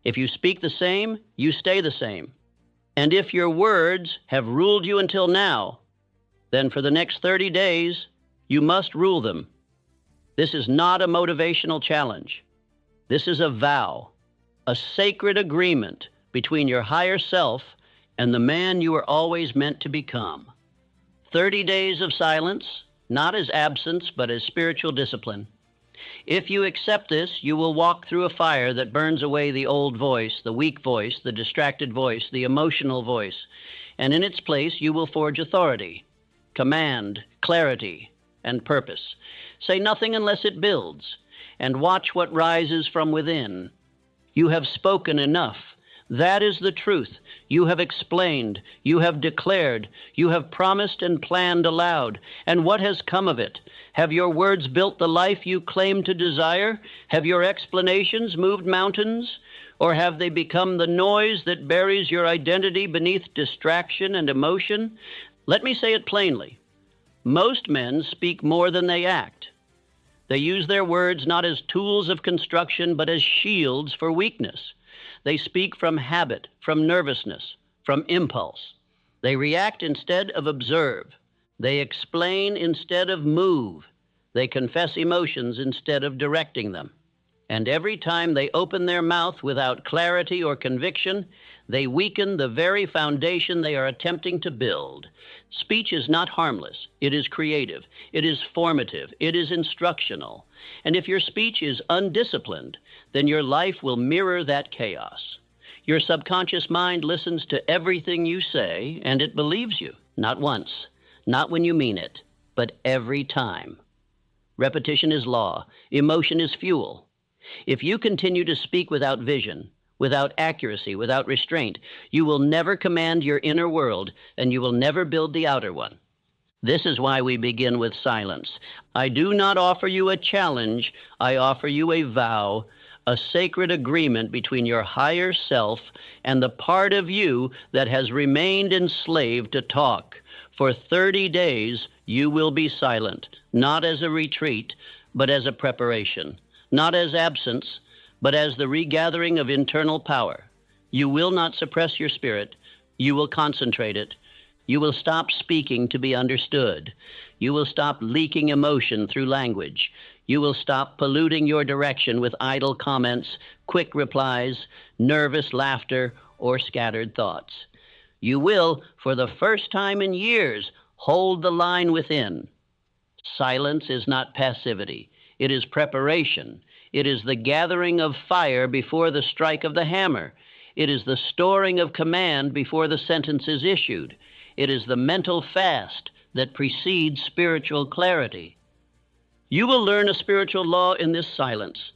If you speak the same, you stay the same. And if your words have ruled you until now, then for the next 30 days, you must rule them. This is not a motivational challenge. This is a vow, a sacred agreement between your higher self and the man you were always meant to become. 30 days of silence, not as absence, but as spiritual discipline. If you accept this, you will walk through a fire that burns away the old voice, the weak voice, the distracted voice, the emotional voice, and in its place you will forge authority, command, clarity, and purpose. Say nothing unless it builds, and watch what rises from within. You have spoken enough. That is the truth. You have explained, you have declared, you have promised and planned aloud. And what has come of it? Have your words built the life you claim to desire? Have your explanations moved mountains? Or have they become the noise that buries your identity beneath distraction and emotion? Let me say it plainly. Most men speak more than they act. They use their words not as tools of construction, but as shields for weakness. They speak from habit, from nervousness, from impulse. They react instead of observe. They explain instead of move. They confess emotions instead of directing them. And every time they open their mouth without clarity or conviction, they weaken the very foundation they are attempting to build. Speech is not harmless. It is creative. It is formative. It is instructional. And if your speech is undisciplined, then your life will mirror that chaos. Your subconscious mind listens to everything you say, and it believes you. Not once, not when you mean it, but every time. Repetition is law. Emotion is fuel. If you continue to speak without vision, without accuracy, without restraint, you will never command your inner world, and you will never build the outer one. This is why we begin with silence. I do not offer you a challenge. I offer you a vow, a sacred agreement between your higher self and the part of you that has remained enslaved to talk. For 30 days, you will be silent, not as a retreat, but as a preparation, not as absence, but as the regathering of internal power. You will not suppress your spirit. You will concentrate it. You will stop speaking to be understood. You will stop leaking emotion through language. You will stop polluting your direction with idle comments, quick replies, nervous laughter, or scattered thoughts. You will, for the first time in years, hold the line within. Silence is not passivity. It is preparation. It is the gathering of fire before the strike of the hammer. It is the storing of command before the sentence is issued. It is the mental fast that precedes spiritual clarity. You will learn a spiritual law in this silence.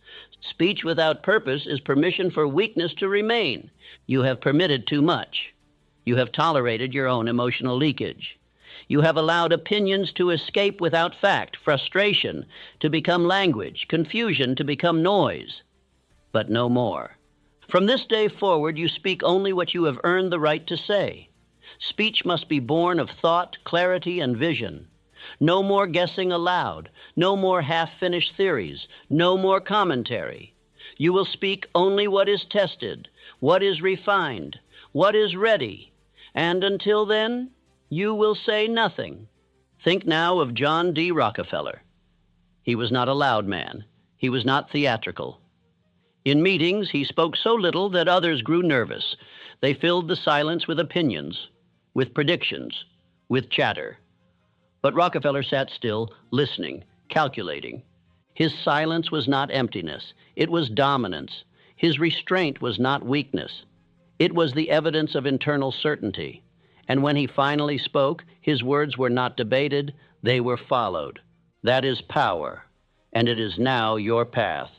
Speech without purpose is permission for weakness to remain. You have permitted too much. You have tolerated your own emotional leakage. You have allowed opinions to escape without fact, frustration to become language, confusion to become noise. But no more. From this day forward, you speak only what you have earned the right to say. Speech must be born of thought, clarity, and vision. No more guessing aloud. No more half-finished theories. No more commentary. You will speak only what is tested, what is refined, what is ready. And until then, you will say nothing. Think now of John D. Rockefeller. He was not a loud man. He was not theatrical. In meetings, he spoke so little that others grew nervous. They filled the silence with opinions, with predictions, with chatter. But Rockefeller sat still, listening, calculating. His silence was not emptiness. It was dominance. His restraint was not weakness. It was the evidence of internal certainty. And when he finally spoke, his words were not debated, they were followed. That is power, and it is now your path.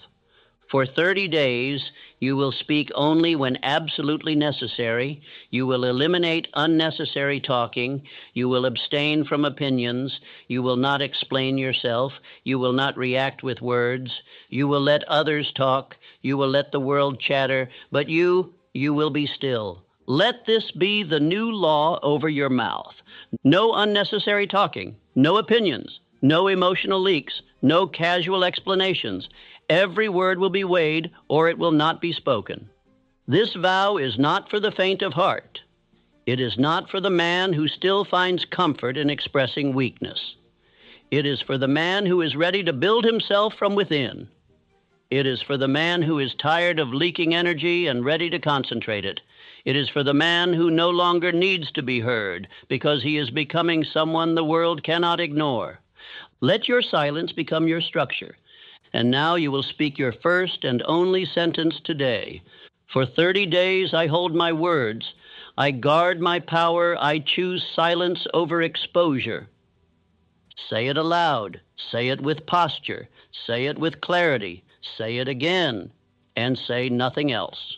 For 30 days, you will speak only when absolutely necessary. You will eliminate unnecessary talking. You will abstain from opinions. You will not explain yourself. You will not react with words. You will let others talk. You will let the world chatter, but you will be still. Let this be the new law over your mouth. No unnecessary talking, no opinions, no emotional leaks, no casual explanations. Every word will be weighed, or it will not be spoken. This vow is not for the faint of heart. It is not for the man who still finds comfort in expressing weakness. It is for the man who is ready to build himself from within. It is for the man who is tired of leaking energy and ready to concentrate it. It is for the man who no longer needs to be heard because he is becoming someone the world cannot ignore. Let your silence become your structure. And now you will speak your first and only sentence today. For 30 days I hold my words. I guard my power. I choose silence over exposure. Say it aloud. Say it with posture. Say it with clarity. Say it again. And say nothing else.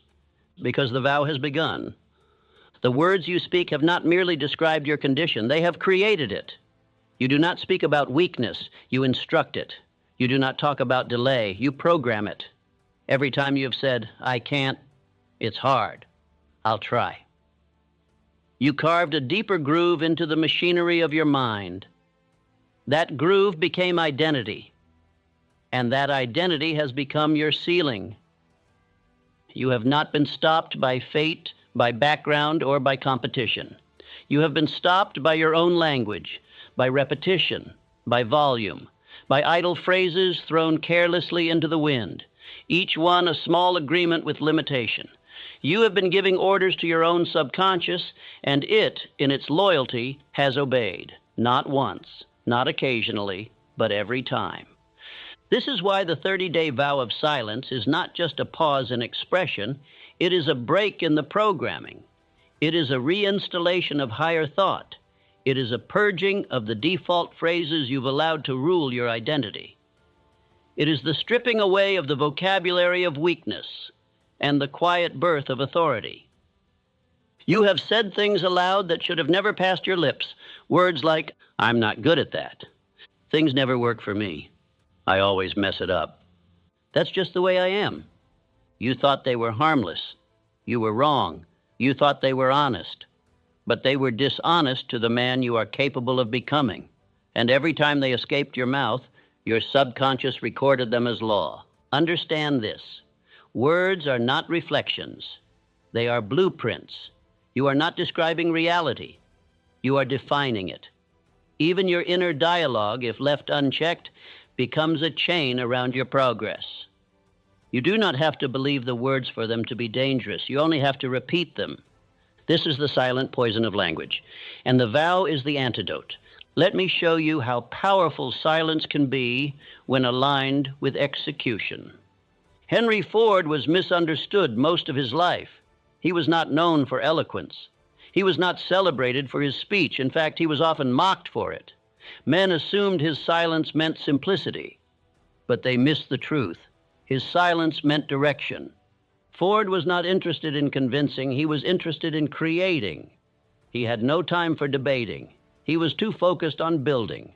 Because the vow has begun. The words you speak have not merely described your condition. They have created it. You do not speak about weakness. You instruct it. You do not talk about delay. You program it. Every time you have said, I can't, it's hard. I'll try. You carved a deeper groove into the machinery of your mind. That groove became identity. And that identity has become your ceiling. You have not been stopped by fate, by background, or by competition. You have been stopped by your own language, by repetition, by volume, by idle phrases thrown carelessly into the wind, each one a small agreement with limitation. You have been giving orders to your own subconscious, and it, in its loyalty, has obeyed, not once, not occasionally, but every time. This is why the 30-day vow of silence is not just a pause in expression, it is a break in the programming. It is a reinstallation of higher thought. It is a purging of the default phrases you've allowed to rule your identity. It is the stripping away of the vocabulary of weakness and the quiet birth of authority. You have said things aloud that should have never passed your lips. Words like, I'm not good at that. Things never work for me. I always mess it up. That's just the way I am. You thought they were harmless. You were wrong. You thought they were honest. But they were dishonest to the man you are capable of becoming. And every time they escaped your mouth, your subconscious recorded them as law. Understand this. Words are not reflections. They are blueprints. You are not describing reality. You are defining it. Even your inner dialogue, if left unchecked, becomes a chain around your progress. You do not have to believe the words for them to be dangerous. You only have to repeat them. This is the silent poison of language, and the vow is the antidote. Let me show you how powerful silence can be when aligned with execution. Henry Ford was misunderstood most of his life. He was not known for eloquence. He was not celebrated for his speech. In fact, he was often mocked for it. Men assumed his silence meant simplicity, but they missed the truth. His silence meant direction. Ford was not interested in convincing. He was interested in creating. He had no time for debating. He was too focused on building.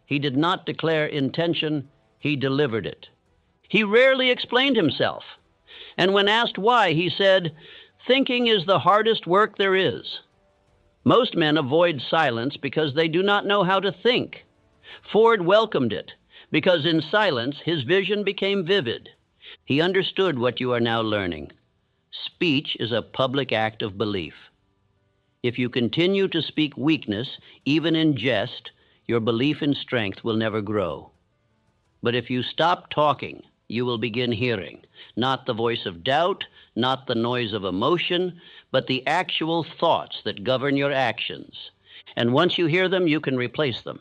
He did not declare intention. He delivered it. He rarely explained himself. And when asked why, he said, "Thinking is the hardest work there is." Most men avoid silence because they do not know how to think. Ford welcomed it because in silence his vision became vivid. He understood what you are now learning. Speech is a public act of belief. If you continue to speak weakness, even in jest, your belief in strength will never grow. But if you stop talking, you will begin hearing, not the voice of doubt, not the noise of emotion, but the actual thoughts that govern your actions. And once you hear them, you can replace them.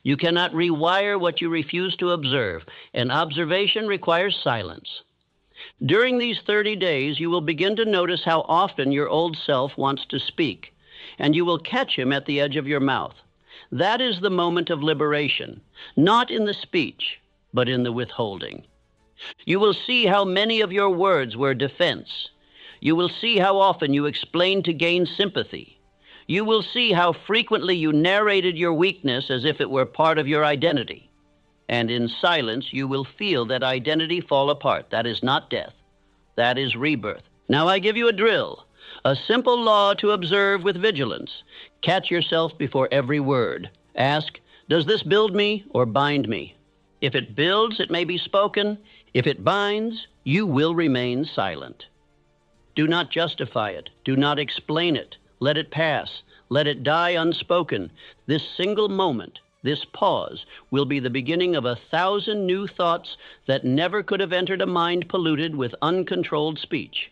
You cannot rewire what you refuse to observe, and observation requires silence. During these 30 days, you will begin to notice how often your old self wants to speak, and you will catch him at the edge of your mouth. That is the moment of liberation, not in the speech, but in the withholding. You will see how many of your words were defense. You will see how often you explained to gain sympathy. You will see how frequently you narrated your weakness as if it were part of your identity. And in silence, you will feel that identity fall apart. That is not death. That is rebirth. Now I give you a drill, a simple law to observe with vigilance. Catch yourself before every word. Ask, does this build me or bind me? If it builds, it may be spoken. If it binds, you will remain silent. Do not justify it. Do not explain it. Let it pass. Let it die unspoken. This single moment, this pause, will be the beginning of 1,000 new thoughts that never could have entered a mind polluted with uncontrolled speech.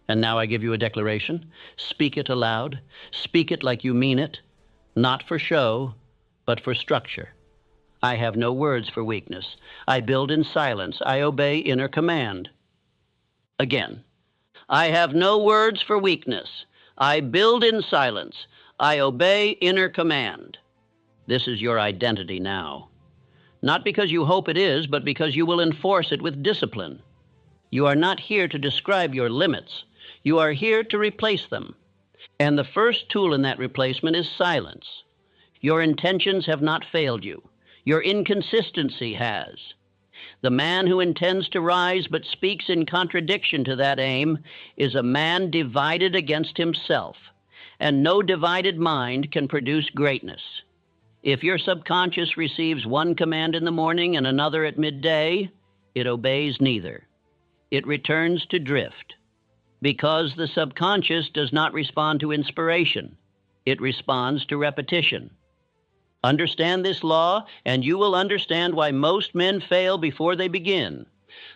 And now I give you a declaration. Speak it aloud. Speak it like you mean it, not for show, but for structure. I have no words for weakness. I build in silence. I obey inner command. Again, I have no words for weakness. I build in silence. I obey inner command. This is your identity now. Not because you hope it is, but because you will enforce it with discipline. You are not here to describe your limits. You are here to replace them. And the first tool in that replacement is silence. Your intentions have not failed you. Your inconsistency has. The man who intends to rise but speaks in contradiction to that aim is a man divided against himself, and no divided mind can produce greatness. If your subconscious receives one command in the morning and another at midday, it obeys neither. It returns to drift, because the subconscious does not respond to inspiration. It responds to repetition. Understand this law, and you will understand why most men fail before they begin.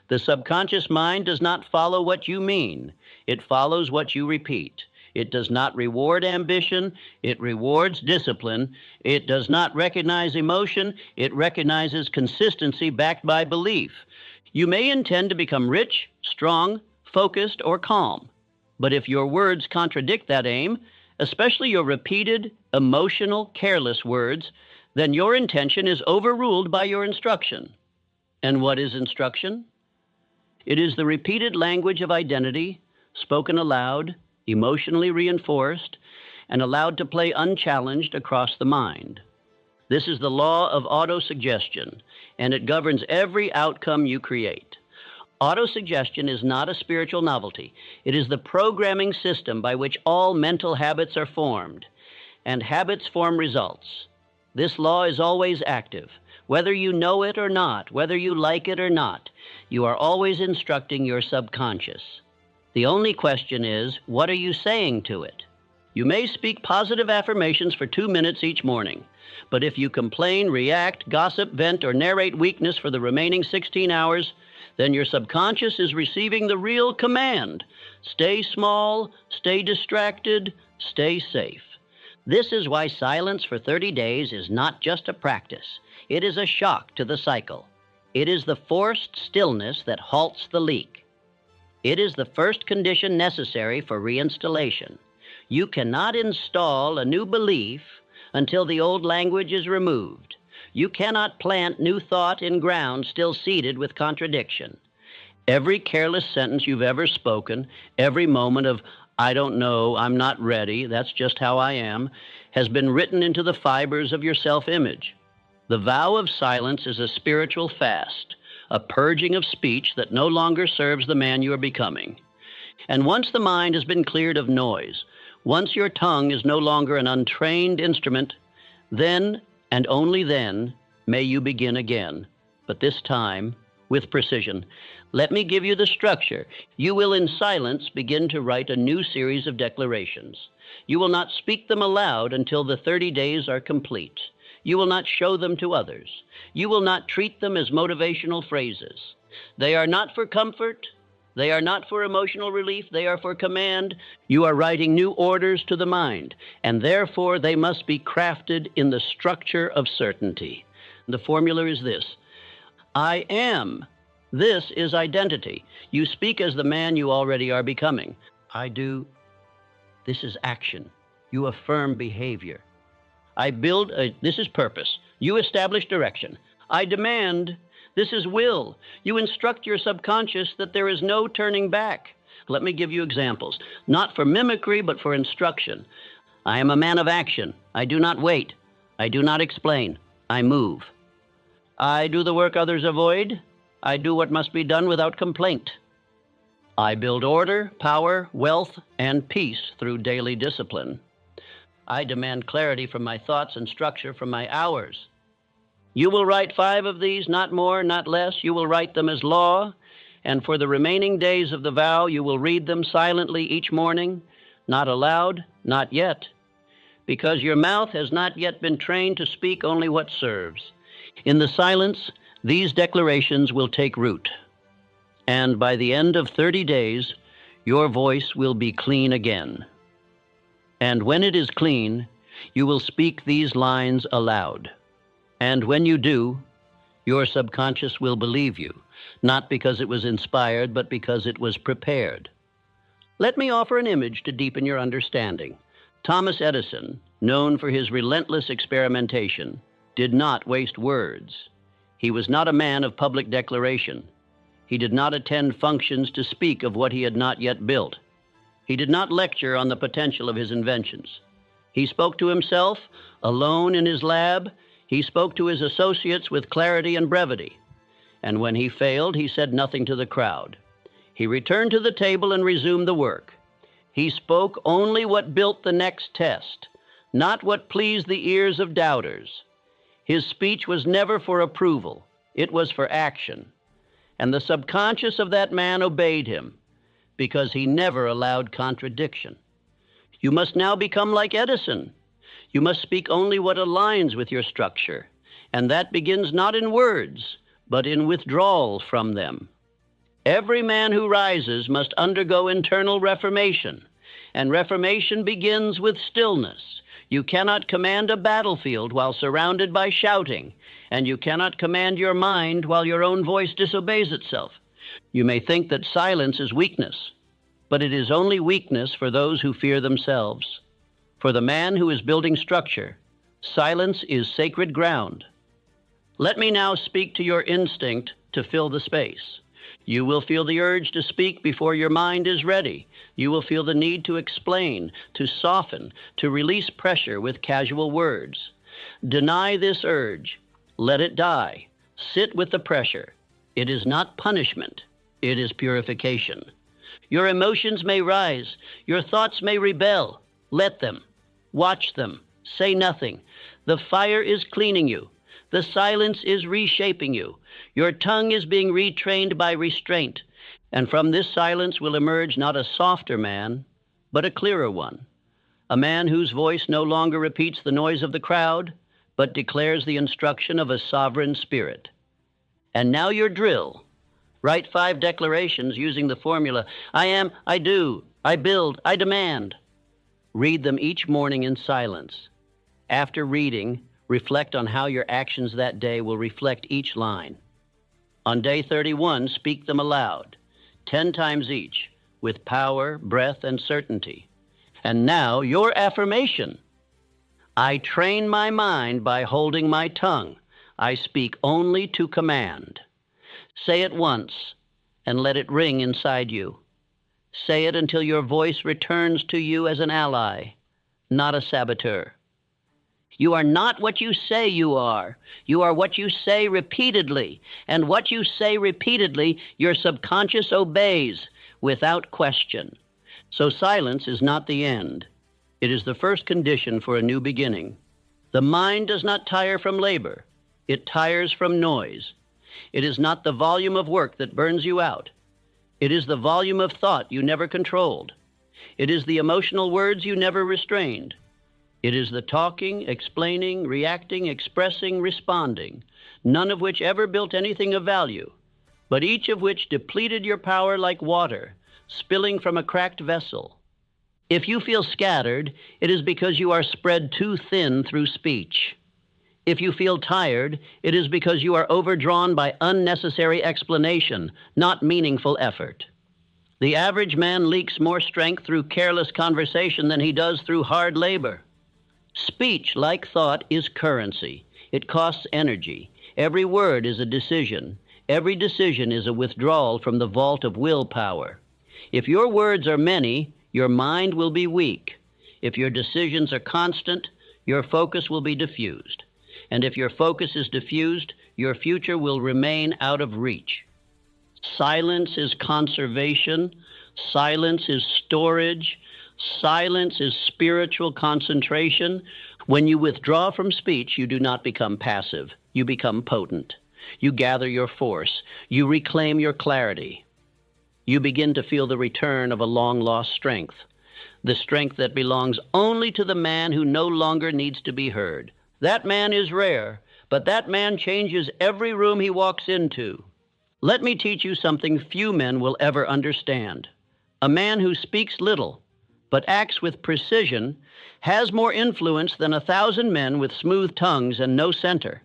The subconscious mind does not follow what you mean. It follows what you repeat. It does not reward ambition. It rewards discipline. It does not recognize emotion. It recognizes consistency backed by belief. You may intend to become rich, strong, focused, or calm. But if your words contradict that aim, especially your repeated, emotional, careless words, then your intention is overruled by your instruction. And what is instruction? It is the repeated language of identity, spoken aloud, emotionally reinforced, and allowed to play unchallenged across the mind. This is the law of autosuggestion, and it governs every outcome you create. Autosuggestion is not a spiritual novelty. It is the programming system by which all mental habits are formed, and habits form results. This law is always active. Whether you know it or not, whether you like it or not, you are always instructing your subconscious. The only question is, what are you saying to it? You may speak positive affirmations for 2 minutes each morning, but if you complain, react, gossip, vent, or narrate weakness for the remaining 16 hours, then your subconscious is receiving the real command. Stay small, stay distracted, stay safe. This is why silence for 30 days is not just a practice. It is a shock to the cycle. It is the forced stillness that halts the leak. It is the first condition necessary for reinstallation. You cannot install a new belief until the old language is removed. You cannot plant new thought in ground still seeded with contradiction. Every careless sentence you've ever spoken, every moment of, I don't know, I'm not ready, that's just how I am, has been written into the fibers of your self-image. The vow of silence is a spiritual fast, a purging of speech that no longer serves the man you are becoming. And once the mind has been cleared of noise, once your tongue is no longer an untrained instrument, then and only then may you begin again, but this time with precision. Let me give you the structure. You will in silence begin to write a new series of declarations. You will not speak them aloud until the 30 days are complete. You will not show them to others. You will not treat them as motivational phrases. They are not for comfort. They are not for emotional relief. They are for command. You are writing new orders to the mind, and therefore they must be crafted in the structure of certainty. The formula is this: I am. This is identity. You speak as the man you already are becoming. I do. This is action. You affirm behavior. I build. This is purpose. You establish direction. I demand. This is will. You instruct your subconscious that there is no turning back. Let me give you examples, not for mimicry, but for instruction. I am a man of action. I do not wait. I do not explain. I move. I do the work others avoid. I do what must be done without complaint. I build order, power, wealth, and peace through daily discipline. I demand clarity from my thoughts and structure from my hours. You will write 5 of these, not more, not less. You will write them as law. And for the remaining days of the vow, you will read them silently each morning, not aloud, not yet, because your mouth has not yet been trained to speak only what serves. In the silence, these declarations will take root. And by the end of 30 days, your voice will be clean again. And when it is clean, you will speak these lines aloud. And when you do, your subconscious will believe you, not because it was inspired, but because it was prepared. Let me offer an image to deepen your understanding. Thomas Edison, known for his relentless experimentation, did not waste words. He was not a man of public declaration. He did not attend functions to speak of what he had not yet built. He did not lecture on the potential of his inventions. He spoke to himself, alone in his lab. He spoke to his associates with clarity and brevity. And when he failed, he said nothing to the crowd. He returned to the table and resumed the work. He spoke only what built the next test, not what pleased the ears of doubters. His speech was never for approval. It was for action. And the subconscious of that man obeyed him because he never allowed contradiction. You must now become like Edison. You must speak only what aligns with your structure, and that begins not in words, but in withdrawal from them. Every man who rises must undergo internal reformation, and reformation begins with stillness. You cannot command a battlefield while surrounded by shouting, and you cannot command your mind while your own voice disobeys itself. You may think that silence is weakness, but it is only weakness for those who fear themselves. For the man who is building structure, silence is sacred ground. Let me now speak to your instinct to fill the space. You will feel the urge to speak before your mind is ready. You will feel the need to explain, to soften, to release pressure with casual words. Deny this urge. Let it die. Sit with the pressure. It is not punishment. It is purification. Your emotions may rise. Your thoughts may rebel. Let them. Watch them. Say nothing. The fire is cleaning you. The silence is reshaping you. Your tongue is being retrained by restraint. And from this silence will emerge not a softer man, but a clearer one. A man whose voice no longer repeats the noise of the crowd, but declares the instruction of a sovereign spirit. And now your drill. Write 5 declarations using the formula, I am, I do, I build, I demand. Read them each morning in silence. After reading, reflect on how your actions that day will reflect each line. On day 31, speak them aloud, 10 times each, with power, breath, and certainty. And now, your affirmation. I train my mind by holding my tongue. I speak only to command. Say it once, and let it ring inside you. Say it until your voice returns to you as an ally, not a saboteur. You are not what you say you are. You are what you say repeatedly. And what you say repeatedly, your subconscious obeys without question. So silence is not the end. It is the first condition for a new beginning. The mind does not tire from labor. It tires from noise. It is not the volume of work that burns you out. It is the volume of thought you never controlled. It is the emotional words you never restrained. It is the talking, explaining, reacting, expressing, responding, none of which ever built anything of value, but each of which depleted your power like water, spilling from a cracked vessel. If you feel scattered, it is because you are spread too thin through speech. If you feel tired, it is because you are overdrawn by unnecessary explanation, not meaningful effort. The average man leaks more strength through careless conversation than he does through hard labor. Speech, like thought, is currency. It costs energy. Every word is a decision. Every decision is a withdrawal from the vault of willpower. If your words are many, your mind will be weak. If your decisions are constant, your focus will be diffused. And if your focus is diffused, your future will remain out of reach. Silence is conservation. Silence is storage. Silence is spiritual concentration. When you withdraw from speech, you do not become passive. You become potent. You gather your force. You reclaim your clarity. You begin to feel the return of a long-lost strength, the strength that belongs only to the man who no longer needs to be heard. That man is rare, but that man changes every room he walks into. Let me teach you something few men will ever understand. A man who speaks little, but acts with precision, has more influence than 1,000 men with smooth tongues and no center.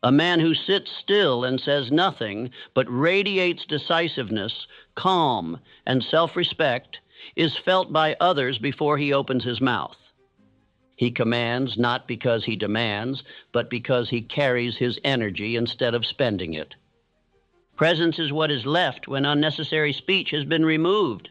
A man who sits still and says nothing, but radiates decisiveness, calm, and self-respect, is felt by others before he opens his mouth. He commands not because he demands, but because he carries his energy instead of spending it. Presence is what is left when unnecessary speech has been removed.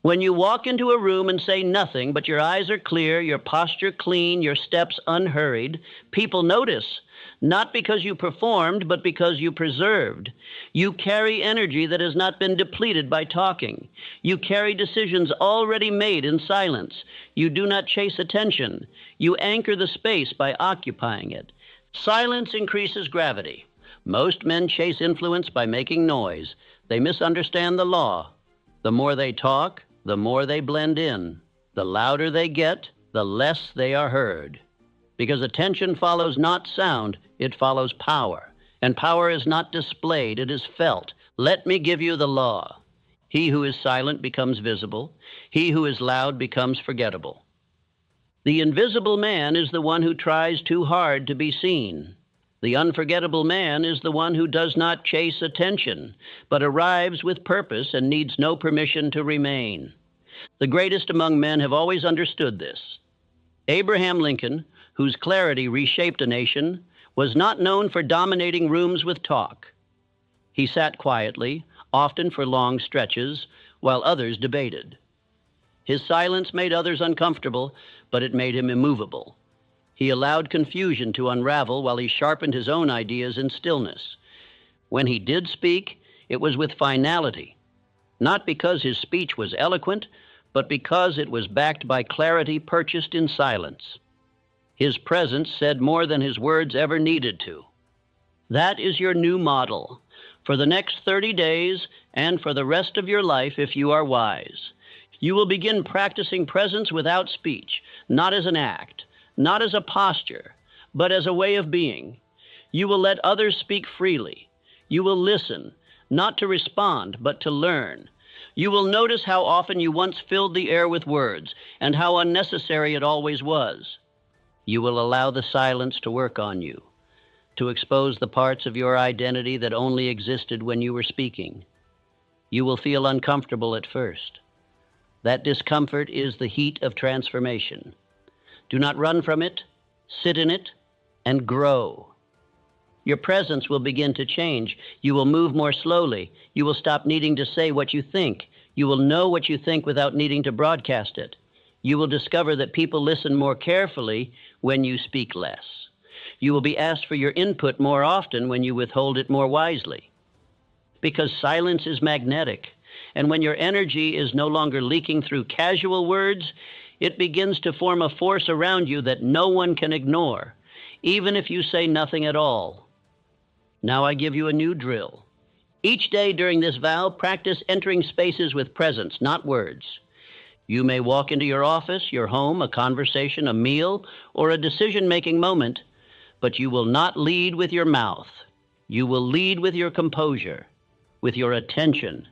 When you walk into a room and say nothing, but your eyes are clear, your posture clean, your steps unhurried, people notice, not because you performed, but because you preserved. You carry energy that has not been depleted by talking. You carry decisions already made in silence. You do not chase attention. You anchor the space by occupying it. Silence increases gravity. Most men chase influence by making noise. They misunderstand the law. The more they talk, the more they blend in. The louder they get, the less they are heard. Because attention follows not sound, it follows power. And power is not displayed, it is felt. Let me give you the law. He who is silent becomes visible. He who is loud becomes forgettable. The invisible man is the one who tries too hard to be seen. The unforgettable man is the one who does not chase attention, but arrives with purpose and needs no permission to remain. The greatest among men have always understood this. Abraham Lincoln, whose clarity reshaped a nation, was not known for dominating rooms with talk. He sat quietly, often for long stretches, while others debated. His silence made others uncomfortable, but it made him immovable. He allowed confusion to unravel while he sharpened his own ideas in stillness. When he did speak, it was with finality, not because his speech was eloquent, but because it was backed by clarity purchased in silence. His presence said more than his words ever needed to. That is your new model for the next 30 days and for the rest of your life if you are wise. You will begin practicing presence without speech, not as an act, not as a posture, but as a way of being. You will let others speak freely. You will listen, not to respond, but to learn. You will notice how often you once filled the air with words and how unnecessary it always was. You will allow the silence to work on you, to expose the parts of your identity that only existed when you were speaking. You will feel uncomfortable at first. That discomfort is the heat of transformation. Do not run from it, sit in it, and grow. Your presence will begin to change. You will move more slowly. You will stop needing to say what you think. You will know what you think without needing to broadcast it. You will discover that people listen more carefully when you speak less. You will be asked for your input more often when you withhold it more wisely. Because silence is magnetic, and when your energy is no longer leaking through casual words, it begins to form a force around you that no one can ignore, even if you say nothing at all. Now I give you a new drill. Each day during this vow, practice entering spaces with presence, not words. You may walk into your office, your home, a conversation, a meal, or a decision-making moment, but you will not lead with your mouth. You will lead with your composure, with your attention,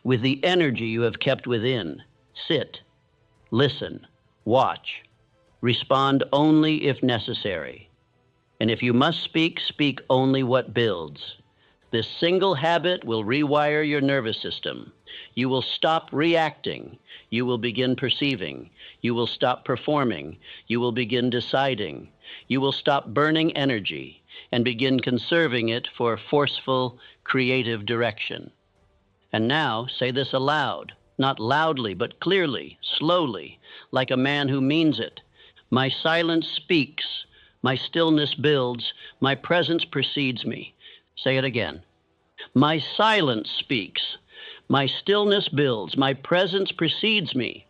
with the energy you have kept within. Sit. Listen, watch, respond only if necessary. And if you must speak, speak only what builds. This single habit will rewire your nervous system. You will stop reacting. You will begin perceiving. You will stop performing. You will begin deciding. You will stop burning energy and begin conserving it for forceful, creative direction. And now say this aloud. Not loudly, but clearly, slowly, like a man who means it. My silence speaks, my stillness builds, my presence precedes me. Say it again. My silence speaks, my stillness builds, my presence precedes me.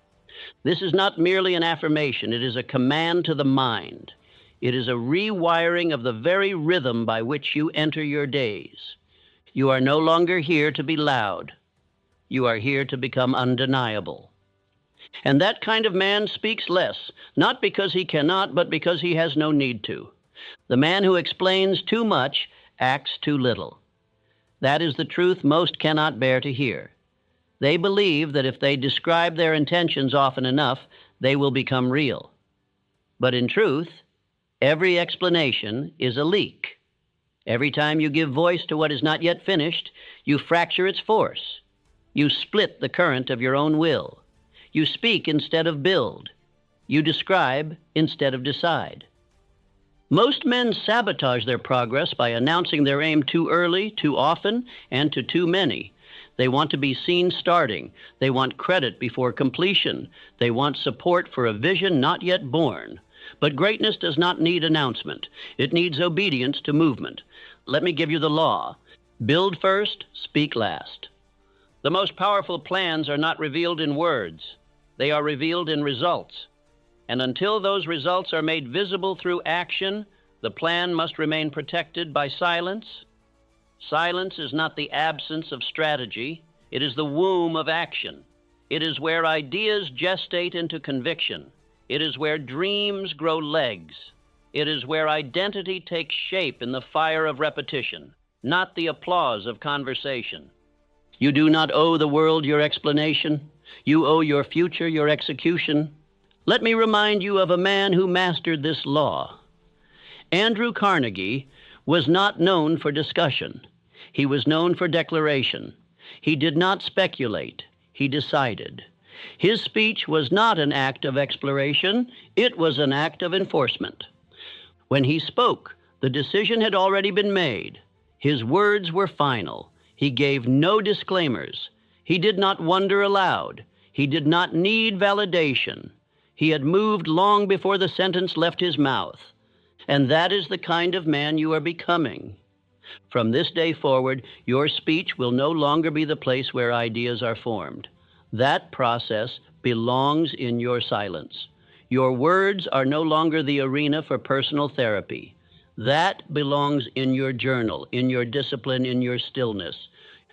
This is not merely an affirmation, it is a command to the mind. It is a rewiring of the very rhythm by which you enter your days. You are no longer here to be loud. You are here to become undeniable. And that kind of man speaks less, not because he cannot, but because he has no need to. The man who explains too much acts too little. That is the truth most cannot bear to hear. They believe that if they describe their intentions often enough, they will become real. But in truth, every explanation is a leak. Every time you give voice to what is not yet finished, you fracture its force. You split the current of your own will. You speak instead of build. You describe instead of decide. Most men sabotage their progress by announcing their aim too early, too often, and to too many. They want to be seen starting. They want credit before completion. They want support for a vision not yet born. But greatness does not need announcement. It needs obedience to movement. Let me give you the law. Build first, speak last. The most powerful plans are not revealed in words. They are revealed in results. And until those results are made visible through action, the plan must remain protected by silence. Silence is not the absence of strategy. It is the womb of action. It is where ideas gestate into conviction. It is where dreams grow legs. It is where identity takes shape in the fire of repetition, not the applause of conversation. You do not owe the world your explanation. You owe your future your execution. Let me remind you of a man who mastered this law. Andrew Carnegie was not known for discussion. He was known for declaration. He did not speculate. He decided. His speech was not an act of exploration. It was an act of enforcement. When he spoke, the decision had already been made. His words were final. He gave no disclaimers. He did not wonder aloud. He did not need validation. He had moved long before the sentence left his mouth. And that is the kind of man you are becoming. From this day forward, your speech will no longer be the place where ideas are formed. That process belongs in your silence. Your words are no longer the arena for personal therapy. That belongs in your journal, in your discipline, in your stillness.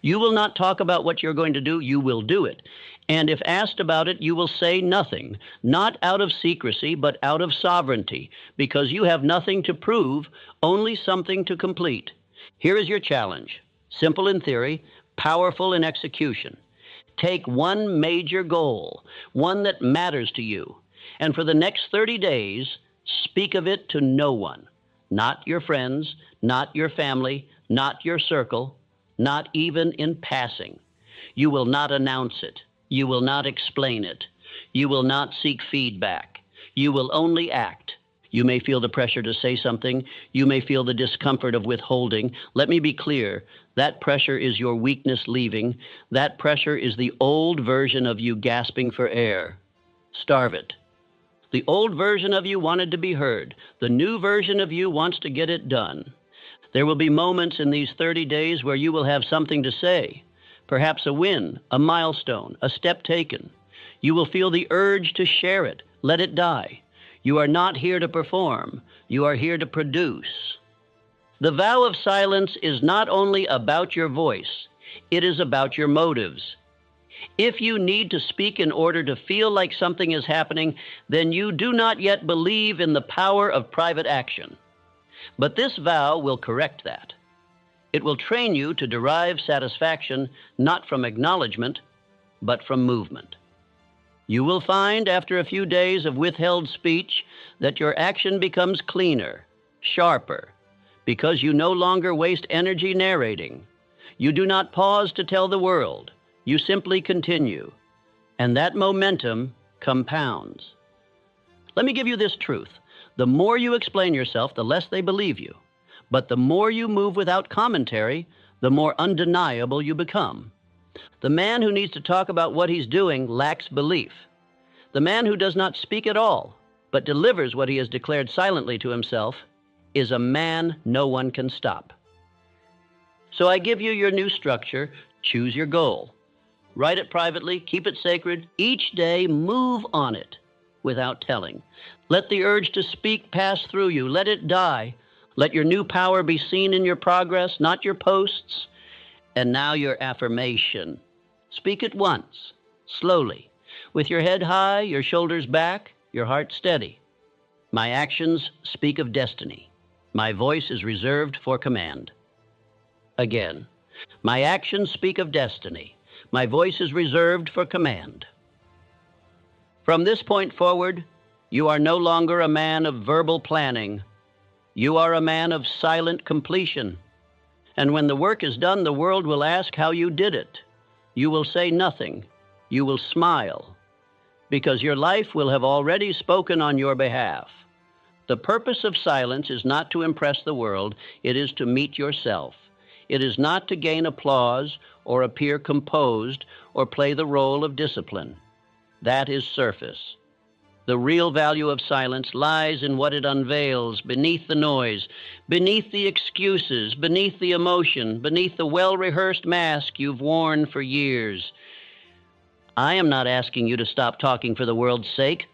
You will not talk about what you're going to do, you will do it. And if asked about it, you will say nothing, not out of secrecy, but out of sovereignty, because you have nothing to prove, only something to complete. Here is your challenge, simple in theory, powerful in execution. Take one major goal, one that matters to you, and for the next 30 days, speak of it to no one, not your friends, not your family, not your circle, not even in passing. You will not announce it. You will not explain it. You will not seek feedback. You will only act. You may feel the pressure to say something. You may feel the discomfort of withholding. Let me be clear. That pressure is your weakness leaving. That pressure is the old version of you gasping for air. Starve it. The old version of you wanted to be heard. The new version of you wants to get it done. There will be moments in these 30 days where you will have something to say. Perhaps a win, a milestone, a step taken. You will feel the urge to share it. Let it die. You are not here to perform. You are here to produce. The vow of silence is not only about your voice. It is about your motives. If you need to speak in order to feel like something is happening, then you do not yet believe in the power of private action. But this vow will correct that. It will train you to derive satisfaction not from acknowledgement, but from movement. You will find after a few days of withheld speech that your action becomes cleaner, sharper, because you no longer waste energy narrating. You do not pause to tell the world. You simply continue. And that momentum compounds. Let me give you this truth. The more you explain yourself, the less they believe you. But the more you move without commentary, the more undeniable you become. The man who needs to talk about what he's doing lacks belief. The man who does not speak at all, but delivers what he has declared silently to himself, is a man no one can stop. So I give you your new structure. Choose your goal. Write it privately, keep it sacred. Each day, move on it without telling. Let the urge to speak pass through you. Let it die. Let your new power be seen in your progress, not your posts. And now your affirmation. Speak at once, slowly, with your head high, your shoulders back, your heart steady. My actions speak of destiny. My voice is reserved for command. Again, my actions speak of destiny. My voice is reserved for command. From this point forward, you are no longer a man of verbal planning. You are a man of silent completion. And when the work is done, the world will ask how you did it. You will say nothing. You will smile, because your life will have already spoken on your behalf. The purpose of silence is not to impress the world. It is to meet yourself. It is not to gain applause or appear composed or play the role of discipline. That is surface. The real value of silence lies in what it unveils beneath the noise, beneath the excuses, beneath the emotion, beneath the well-rehearsed mask you've worn for years. I am not asking you to stop talking for the world's sake.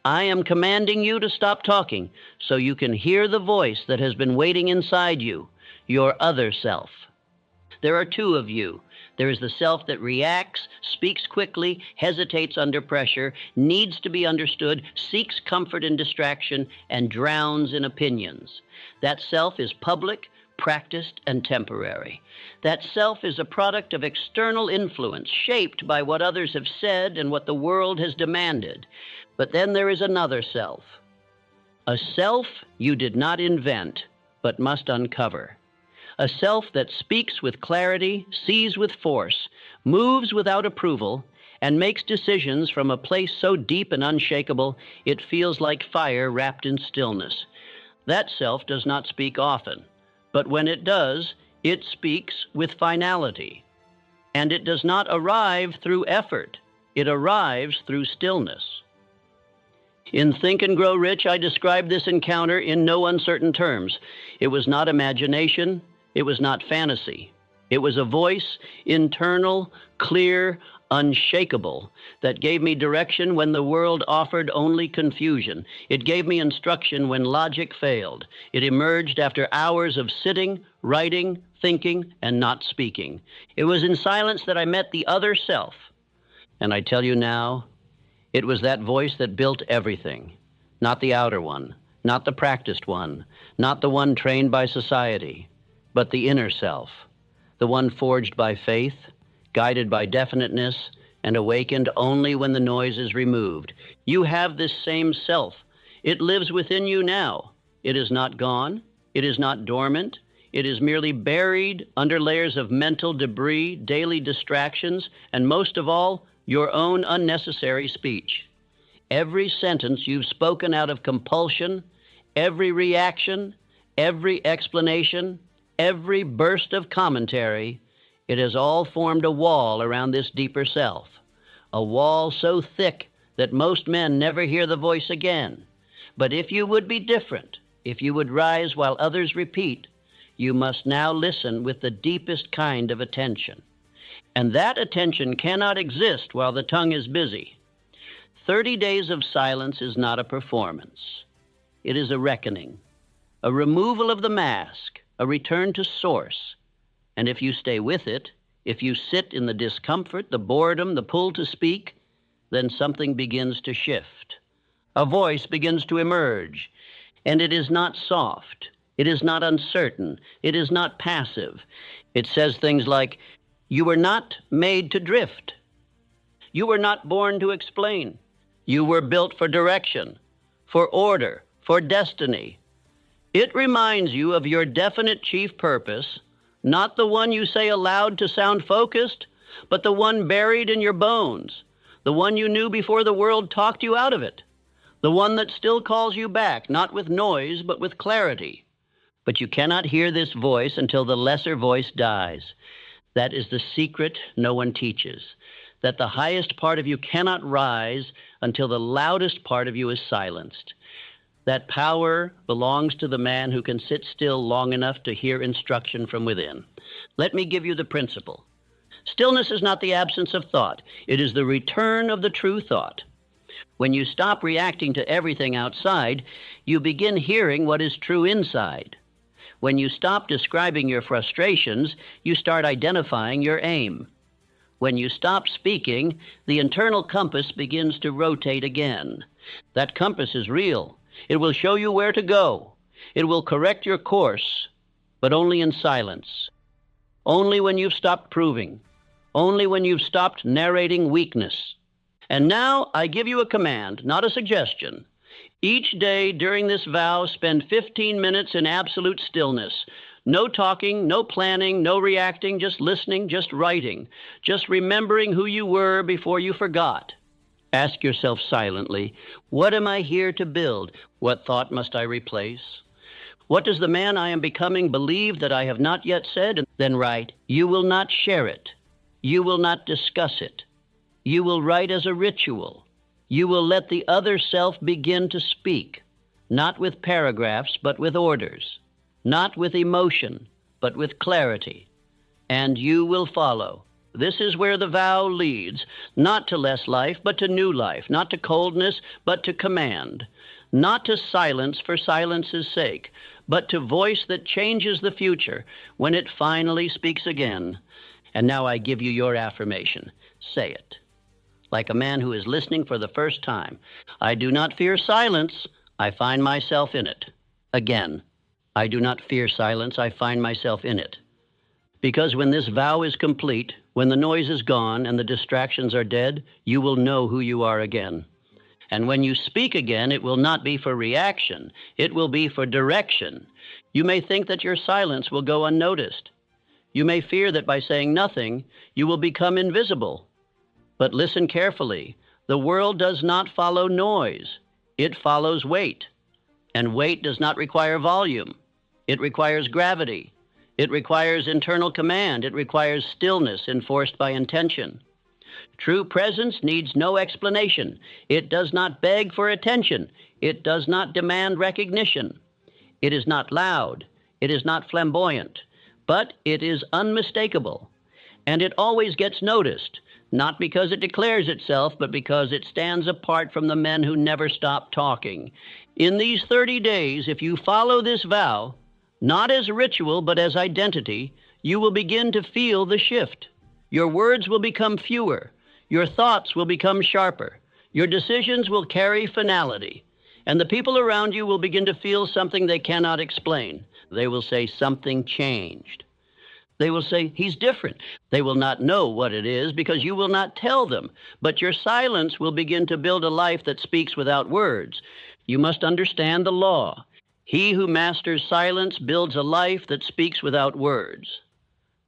I am commanding you to stop talking so you can hear the voice that has been waiting inside you, your other self. There are two of you. There is the self that reacts, speaks quickly, hesitates under pressure, needs to be understood, seeks comfort in distraction, and drowns in opinions. That self is public, practiced, and temporary. That self is a product of external influence, shaped by what others have said and what the world has demanded. But then there is another self. A self you did not invent, but must uncover. A self that speaks with clarity, sees with force, moves without approval, and makes decisions from a place so deep and unshakable it feels like fire wrapped in stillness. That self does not speak often, but when it does, it speaks with finality. And it does not arrive through effort. It arrives through stillness. In Think and Grow Rich, I describe this encounter in no uncertain terms. It was not imagination. It was not fantasy. It was a voice, internal, clear, unshakable, that gave me direction when the world offered only confusion. It gave me instruction when logic failed. It emerged after hours of sitting, writing, thinking, and not speaking. It was in silence that I met the other self. And I tell you now, it was that voice that built everything, not the outer one, not the practiced one, not the one trained by society, but the inner self, the one forged by faith, guided by definiteness, and awakened only when the noise is removed. You have this same self. It lives within you now. It is not gone. It is not dormant. It is merely buried under layers of mental debris, daily distractions, and most of all, your own unnecessary speech. Every sentence you've spoken out of compulsion, every reaction, every explanation, every burst of commentary, it has all formed a wall around this deeper self, a wall so thick that most men never hear the voice again. But if you would be different, if you would rise while others repeat, you must now listen with the deepest kind of attention. And that attention cannot exist while the tongue is busy. 30 days of silence is not a performance. It is a reckoning, a removal of the mask, a return to source. And if you stay with it, if you sit in the discomfort, the boredom, the pull to speak, then something begins to shift. A voice begins to emerge, and it is not soft. It is not uncertain. It is not passive. It says things like, "You were not made to drift. You were not born to explain. You were built for direction, for order, for destiny." It reminds you of your definite chief purpose, not the one you say aloud to sound focused, but the one buried in your bones, the one you knew before the world talked you out of it, the one that still calls you back, not with noise, but with clarity. But you cannot hear this voice until the lesser voice dies. That is the secret no one teaches, that the highest part of you cannot rise until the loudest part of you is silenced. That power belongs to the man who can sit still long enough to hear instruction from within. Let me give you the principle. Stillness is not the absence of thought. It is the return of the true thought. When you stop reacting to everything outside, you begin hearing what is true inside. When you stop describing your frustrations, you start identifying your aim. When you stop speaking, the internal compass begins to rotate again. That compass is real. It will show you where to go. It will correct your course, but only in silence. Only when you've stopped proving. Only when you've stopped narrating weakness. And now I give you a command, not a suggestion. Each day during this vow, spend 15 minutes in absolute stillness. No talking, no planning, no reacting, just listening, just writing, just remembering who you were before you forgot. Ask yourself silently, what am I here to build? What thought must I replace? What does the man I am becoming believe that I have not yet said? And then write, you will not share it. You will not discuss it. You will write as a ritual. You will let the other self begin to speak, not with paragraphs, but with orders. Not with emotion, but with clarity. And you will follow. This is where the vow leads, not to less life, but to new life, not to coldness, but to command, not to silence for silence's sake, but to voice that changes the future when it finally speaks again. And now I give you your affirmation. Say it. Like a man who is listening for the first time. I do not fear silence. I find myself in it. Again. I do not fear silence, I find myself in it. Because when this vow is complete, when the noise is gone and the distractions are dead, you will know who you are again. And when you speak again, it will not be for reaction, it will be for direction. You may think that your silence will go unnoticed. You may fear that by saying nothing, you will become invisible. But listen carefully, the world does not follow noise, it follows weight. And weight does not require volume. It requires gravity. It requires internal command. It requires stillness enforced by intention. True presence needs no explanation. It does not beg for attention. It does not demand recognition. It is not loud. It is not flamboyant. But it is unmistakable. And it always gets noticed, not because it declares itself, but because it stands apart from the men who never stop talking. In these 30 days, if you follow this vow, not as ritual, but as identity, you will begin to feel the shift. Your words will become fewer. Your thoughts will become sharper. Your decisions will carry finality. And the people around you will begin to feel something they cannot explain. They will say something changed. They will say, he's different. They will not know what it is because you will not tell them. But your silence will begin to build a life that speaks without words. You must understand the law. He who masters silence builds a life that speaks without words.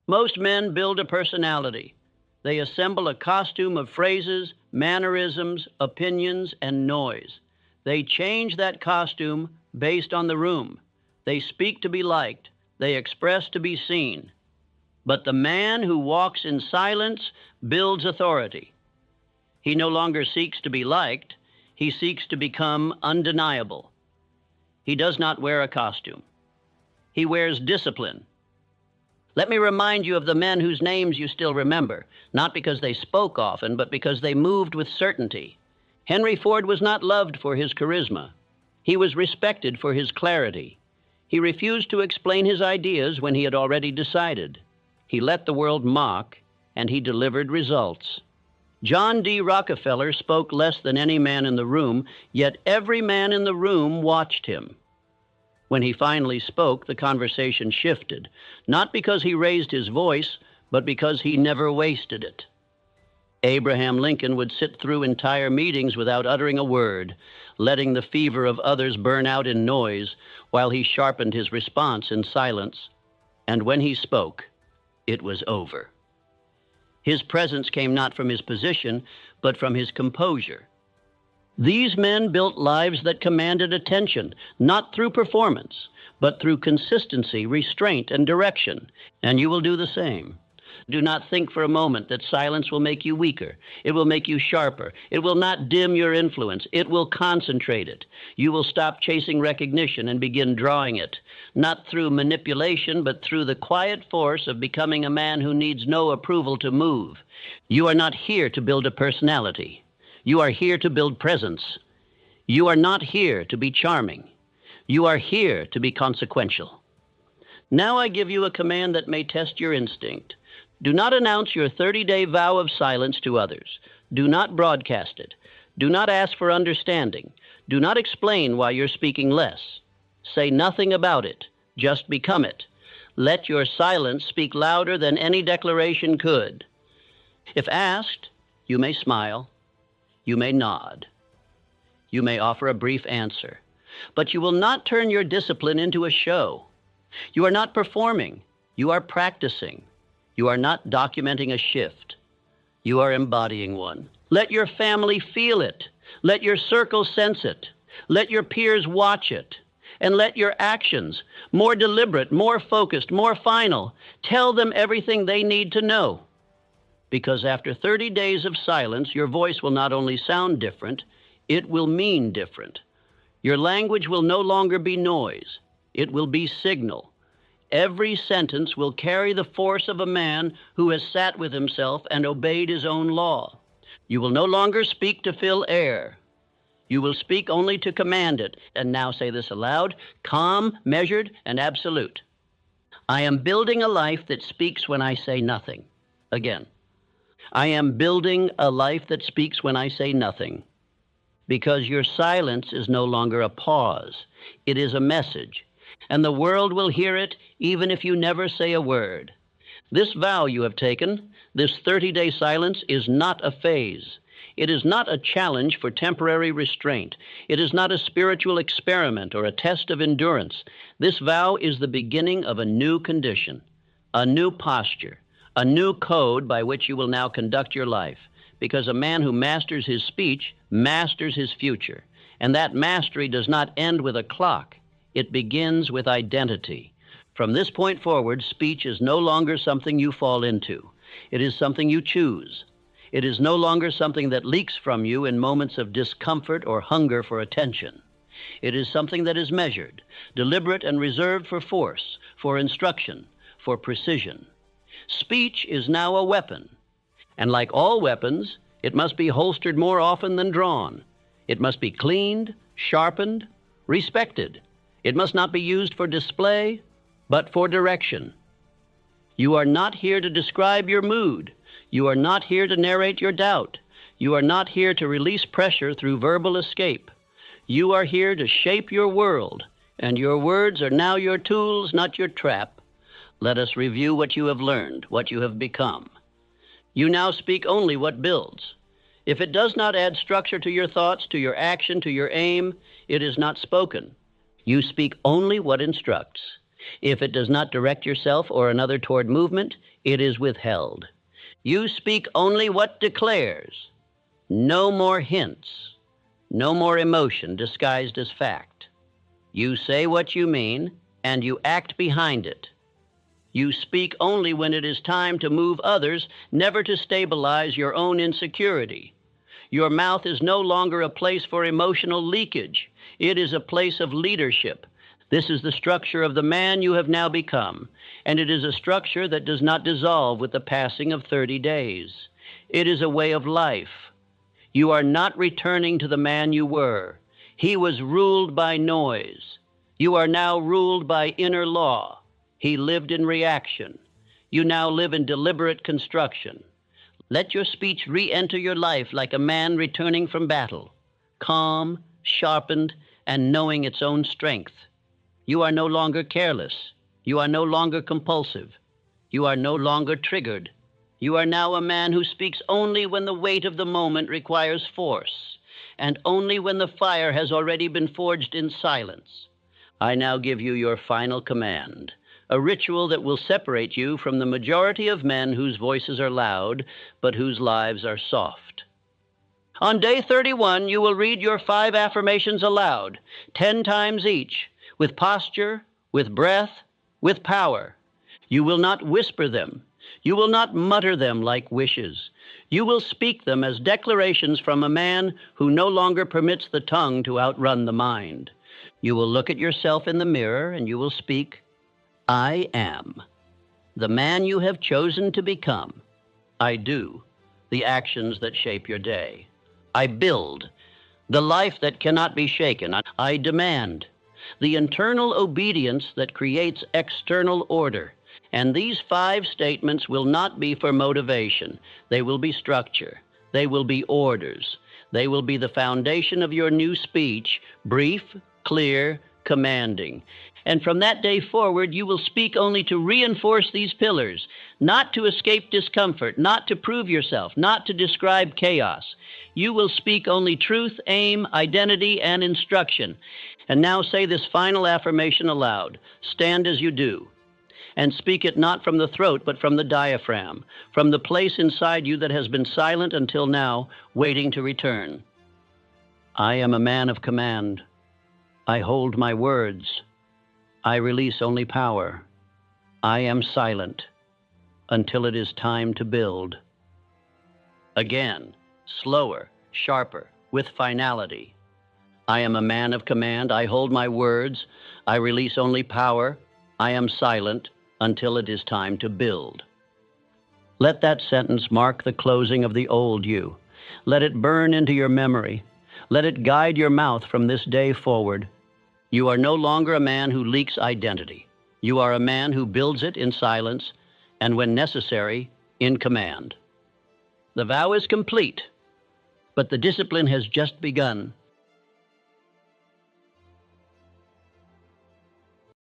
Most men build a personality. They assemble a costume of phrases, mannerisms, opinions, and noise. They change that costume based on the room. They speak to be liked. They express to be seen. But the man who walks in silence builds authority. He no longer seeks to be liked. He seeks to become undeniable. He does not wear a costume. He wears discipline. Let me remind you of the men whose names you still remember, not because they spoke often, but because they moved with certainty. Henry Ford was not loved for his charisma. He was respected for his clarity. He refused to explain his ideas when he had already decided. He let the world mock, and he delivered results. John D. Rockefeller spoke less than any man in the room, yet every man in the room watched him. When he finally spoke, the conversation shifted, not because he raised his voice, but because he never wasted it. Abraham Lincoln would sit through entire meetings without uttering a word, letting the fever of others burn out in noise while he sharpened his response in silence. And when he spoke, it was over. His presence came not from his position, but from his composure. These men built lives that commanded attention, not through performance, but through consistency, restraint, and direction. And you will do the same. Do not think for a moment that silence will make you weaker. It will make you sharper. It will not dim your influence. It will concentrate it. You will stop chasing recognition and begin drawing it, not through manipulation, but through the quiet force of becoming a man who needs no approval to move. You are not here to build a personality. You are here to build presence. You are not here to be charming. You are here to be consequential. Now I give you a command that may test your instinct. Do not announce your 30-day vow of silence to others. Do not broadcast it. Do not ask for understanding. Do not explain why you're speaking less. Say nothing about it. Just become it. Let your silence speak louder than any declaration could. If asked, you may smile. You may nod. You may offer a brief answer. But you will not turn your discipline into a show. You are not performing. You are practicing. You are not documenting a shift. You are embodying one. Let your family feel it. Let your circle sense it. Let your peers watch it. And let your actions, more deliberate, more focused, more final, tell them everything they need to know. Because after 30 days of silence, your voice will not only sound different, it will mean different. Your language will no longer be noise. It will be signal. Every sentence will carry the force of a man who has sat with himself and obeyed his own law. You will no longer speak to fill air. You will speak only to command it. And now say this aloud: calm, measured, and absolute. I am building a life that speaks when I say nothing. Again, I am building a life that speaks when I say nothing. Because your silence is no longer a pause. It is a message. And the world will hear it even if you never say a word. This vow you have taken, this 30-day silence, is not a phase. It is not a challenge for temporary restraint. It is not a spiritual experiment or a test of endurance. This vow is the beginning of a new condition, a new posture, a new code by which you will now conduct your life. Because a man who masters his speech masters his future. And that mastery does not end with a clock. It begins with identity. From this point forward, speech is no longer something you fall into. It is something you choose. It is no longer something that leaks from you in moments of discomfort or hunger for attention. It is something that is measured, deliberate, and reserved for force, for instruction, for precision. Speech is now a weapon. And like all weapons, it must be holstered more often than drawn. It must be cleaned, sharpened, respected. It must not be used for display, but for direction. You are not here to describe your mood. You are not here to narrate your doubt. You are not here to release pressure through verbal escape. You are here to shape your world, and your words are now your tools, not your trap. Let us review what you have learned, what you have become. You now speak only what builds. If it does not add structure to your thoughts, to your action, to your aim, it is not spoken. You speak only what instructs. If it does not direct yourself or another toward movement, it is withheld. You speak only what declares. No more hints. No more emotion disguised as fact. You say what you mean, and you act behind it. You speak only when it is time to move others, never to stabilize your own insecurity. Your mouth is no longer a place for emotional leakage. It is a place of leadership. This is the structure of the man you have now become, and it is a structure that does not dissolve with the passing of 30 days. It is a way of life. You are not returning to the man you were. He was ruled by noise. You are now ruled by inner law. He lived in reaction. You now live in deliberate construction. Let your speech re-enter your life like a man returning from battle, calm, sharpened, and knowing its own strength. You are no longer careless. You are no longer compulsive. You are no longer triggered. You are now a man who speaks only when the weight of the moment requires force, and only when the fire has already been forged in silence. I now give you your final command, a ritual that will separate you from the majority of men whose voices are loud, but whose lives are soft. On day 31, you will read your 5 affirmations aloud, 10 times each, with posture, with breath, with power. You will not whisper them. You will not mutter them like wishes. You will speak them as declarations from a man who no longer permits the tongue to outrun the mind. You will look at yourself in the mirror and you will speak, I am the man you have chosen to become. I do the actions that shape your day. I build the life that cannot be shaken. I demand the internal obedience that creates external order. And these 5 statements will not be for motivation. They will be structure. They will be orders. They will be the foundation of your new speech, brief, clear, commanding. And from that day forward, you will speak only to reinforce these pillars, not to escape discomfort, not to prove yourself, not to describe chaos. You will speak only truth, aim, identity, and instruction. And now say this final affirmation aloud. Stand as you do. And speak it not from the throat, but from the diaphragm, from the place inside you that has been silent until now, waiting to return. I am a man of command. I hold my words. I release only power. I am silent until it is time to build. Again, slower, sharper, with finality. I am a man of command. I hold my words. I release only power. I am silent until it is time to build. Let that sentence mark the closing of the old you. Let it burn into your memory. Let it guide your mouth from this day forward. You are no longer a man who leaks identity. You are a man who builds it in silence and, when necessary, in command. The vow is complete, but the discipline has just begun.